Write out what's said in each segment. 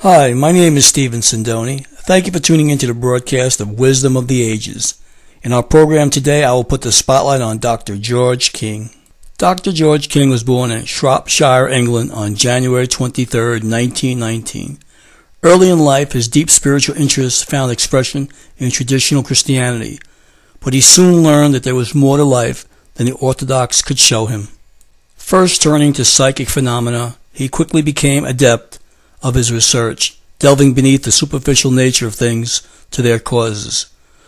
Hi, my name is Stephen Sindoni. Thank you for tuning into the broadcast of Wisdom of the Ages. In our program today, I will put the spotlight on Dr. George King. Dr. George King was born in Shropshire, England on January 23, 1919. Early in life, his deep spiritual interests found expression in traditional Christianity, but he soon learned that there was more to life than the orthodox could show him. First turning to psychic phenomena, he quickly became adept of his research, delving beneath the superficial nature of things to their causes.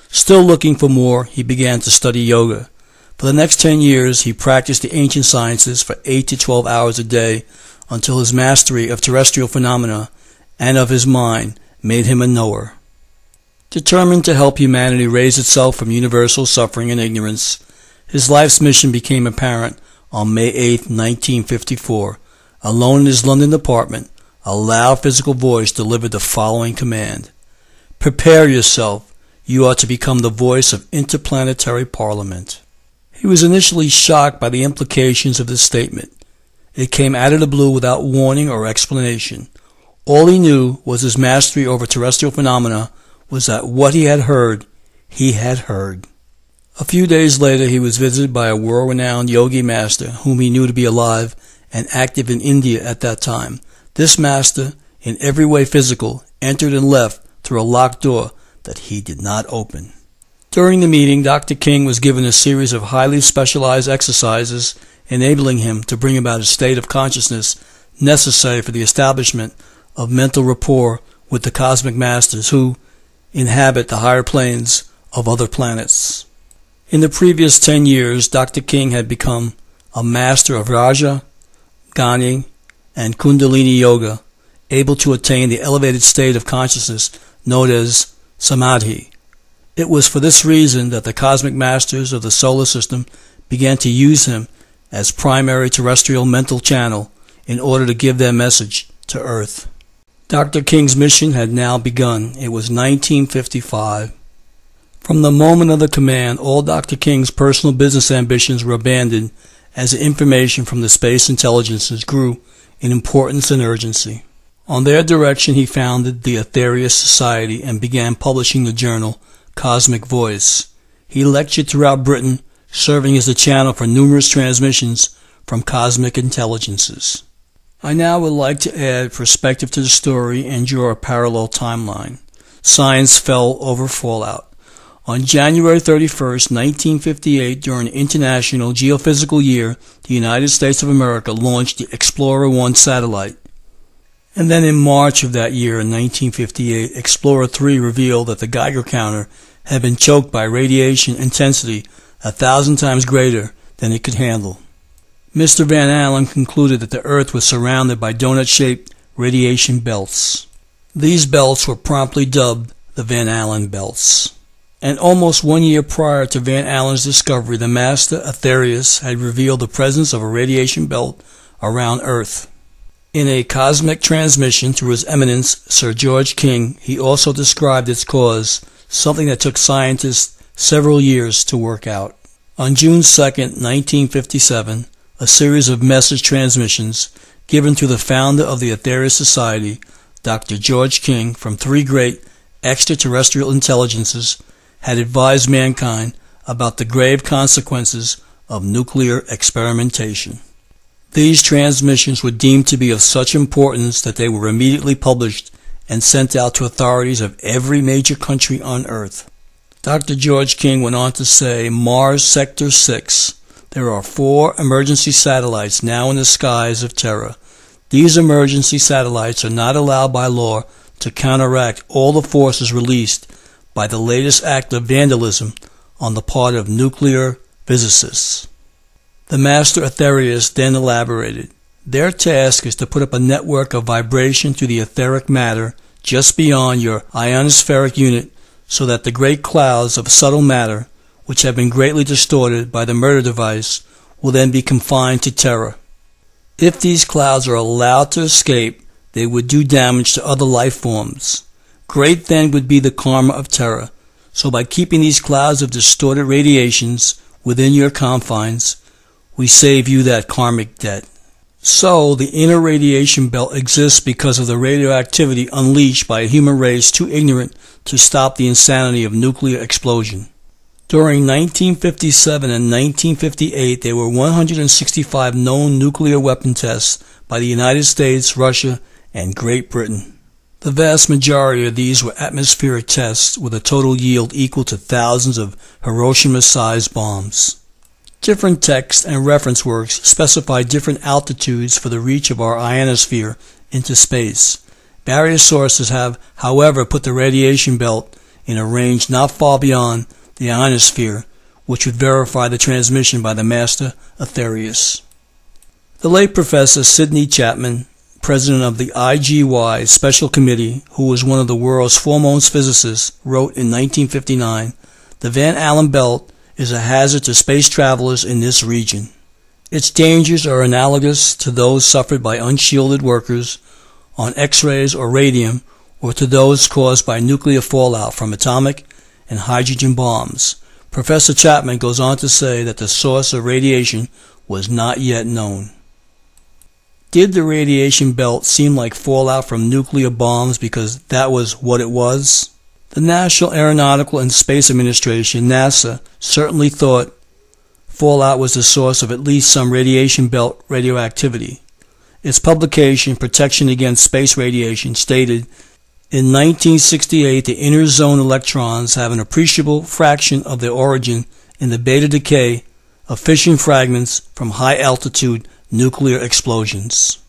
Still looking for more, he began to study yoga. For the next 10 years, he practiced the ancient sciences for 8 to 12 hours a day until his mastery of terrestrial phenomena and of his mind made him a knower. Determined to help humanity raise itself from universal suffering and ignorance, his life's mission became apparent on May 8, 1954. Alone in his London apartment, a loud physical voice delivered the following command: "Prepare yourself. You are to become the voice of interplanetary parliament." He was initially shocked by the implications of this statement. It came out of the blue without warning or explanation. All he knew was his mastery over terrestrial phenomena was that what he had heard, he had heard. A few days later, he was visited by a world-renowned yogi master whom he knew to be alive and active in India at that time. This master, in every way physical, entered and left through a locked door that he did not open. During the meeting, Dr. King was given a series of highly specialized exercises enabling him to bring about a state of consciousness necessary for the establishment of mental rapport with the cosmic masters who inhabit the higher planes of other planets. In the previous 10 years, Dr. King had become a master of Raja, Gnani, and Kundalini Yoga, able to attain the elevated state of consciousness known as samadhi. It was for this reason that the cosmic masters of the solar system began to use him as primary terrestrial mental channel in order to give their message to Earth. Dr. King's mission had now begun. It was 1955. From the moment of the command, all Dr. King's personal business ambitions were abandoned as the information from the space intelligences grew in importance and urgency. On their direction, he founded the Aetherius Society and began publishing the journal Cosmic Voice. He lectured throughout Britain, serving as the channel for numerous transmissions from cosmic intelligences. I now would like to add perspective to the story and draw a parallel timeline. Science fell over fallout. On January 31, 1958, during the International Geophysical Year, the United States of America launched the Explorer 1 satellite. And then in March of that year, in 1958, Explorer 3 revealed that the Geiger counter had been choked by radiation intensity 1,000 times greater than it could handle. Mr. Van Allen concluded that the Earth was surrounded by donut-shaped radiation belts. These belts were promptly dubbed the Van Allen belts. And almost 1 year prior to Van Allen's discovery, the master Aetherius had revealed the presence of a radiation belt around Earth. In a cosmic transmission through His Eminence Sir George King, he also described its cause, something that took scientists several years to work out. On June 2, 1957, a series of message transmissions given through the founder of the Aetherius Society, Dr. George King, from 3 great extraterrestrial intelligences, had advised mankind about the grave consequences of nuclear experimentation. These transmissions were deemed to be of such importance that they were immediately published and sent out to authorities of every major country on Earth. Dr. George King went on to say, Mars Sector 6, there are 4 emergency satellites now in the skies of Terra. These emergency satellites are not allowed by law to counteract all the forces released by the latest act of vandalism on the part of nuclear physicists. The Master Aetherius then elaborated, their task is to put up a network of vibration through the etheric matter just beyond your ionospheric unit so that the great clouds of subtle matter, which have been greatly distorted by the murder device, will then be confined to Terra. If these clouds are allowed to escape, they would do damage to other life forms. Great then would be the karma of Terra. So by keeping these clouds of distorted radiations within your confines, we save you that karmic debt. So, the inner radiation belt exists because of the radioactivity unleashed by a human race too ignorant to stop the insanity of nuclear explosion. During 1957 and 1958, there were 165 known nuclear weapon tests by the United States, Russia, and Great Britain. The vast majority of these were atmospheric tests with a total yield equal to thousands of Hiroshima-sized bombs. Different texts and reference works specify different altitudes for the reach of our ionosphere into space. Various sources have, however, put the radiation belt in a range not far beyond the ionosphere, which would verify the transmission by the master Aetherius. The late Professor Sidney Chapman, president of the IGY Special Committee, who was one of the world's foremost physicists, wrote in 1959, "The Van Allen belt is a hazard to space travelers in this region. Its dangers are analogous to those suffered by unshielded workers on X-rays or radium, or to those caused by nuclear fallout from atomic and hydrogen bombs." Professor Chapman goes on to say that the source of radiation was not yet known. Did the radiation belt seem like fallout from nuclear bombs because that was what it was? The National Aeronautical and Space Administration, NASA, certainly thought fallout was the source of at least some radiation belt radioactivity. Its publication, Protection Against Space Radiation, stated, "In 1968, the inner zone electrons have an appreciable fraction of their origin in the beta decay of fission fragments from high-altitude nuclear explosions."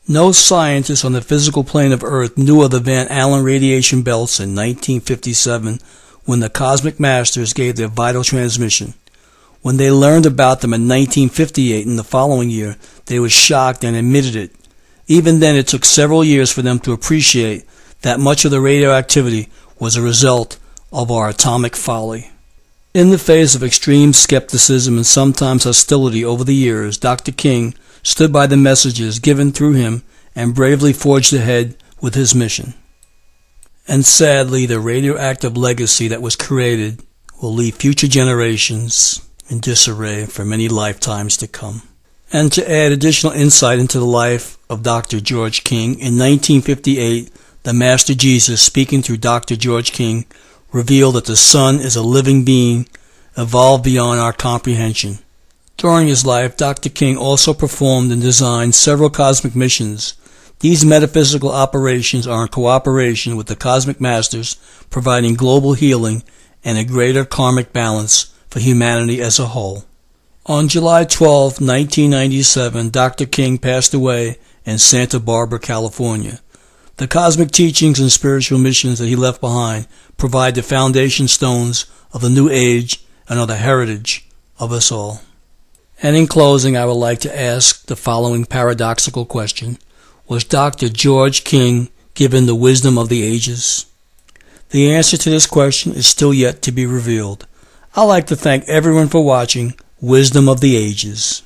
No scientist on the physical plane of Earth knew of the Van Allen radiation belts in 1957 when the Cosmic Masters gave their vital transmission. When they learned about them in 1958 and the following year, they were shocked and admitted it. Even then, it took several years for them to appreciate that much of the radioactivity was a result of our atomic folly. In the face of extreme skepticism and sometimes hostility over the years, Dr. King stood by the messages given through him and bravely forged ahead with his mission. And sadly, the radioactive legacy that was created will leave future generations in disarray for many lifetimes to come. And to add additional insight into the life of Dr. George King, in 1958, the Master Jesus, speaking through Dr. George King, revealed that the Son is a living being, evolved beyond our comprehension. During his life, Dr. King also performed and designed several cosmic missions. These metaphysical operations are in cooperation with the Cosmic Masters, providing global healing and a greater karmic balance for humanity as a whole. On July 12, 1997, Dr. King passed away in Santa Barbara, California. The cosmic teachings and spiritual missions that he left behind provide the foundation stones of the new age and are the heritage of us all. And in closing, I would like to ask the following paradoxical question. Was Dr. George King given the wisdom of the ages? The answer to this question is still yet to be revealed. I'd like to thank everyone for watching Wisdom of the Ages.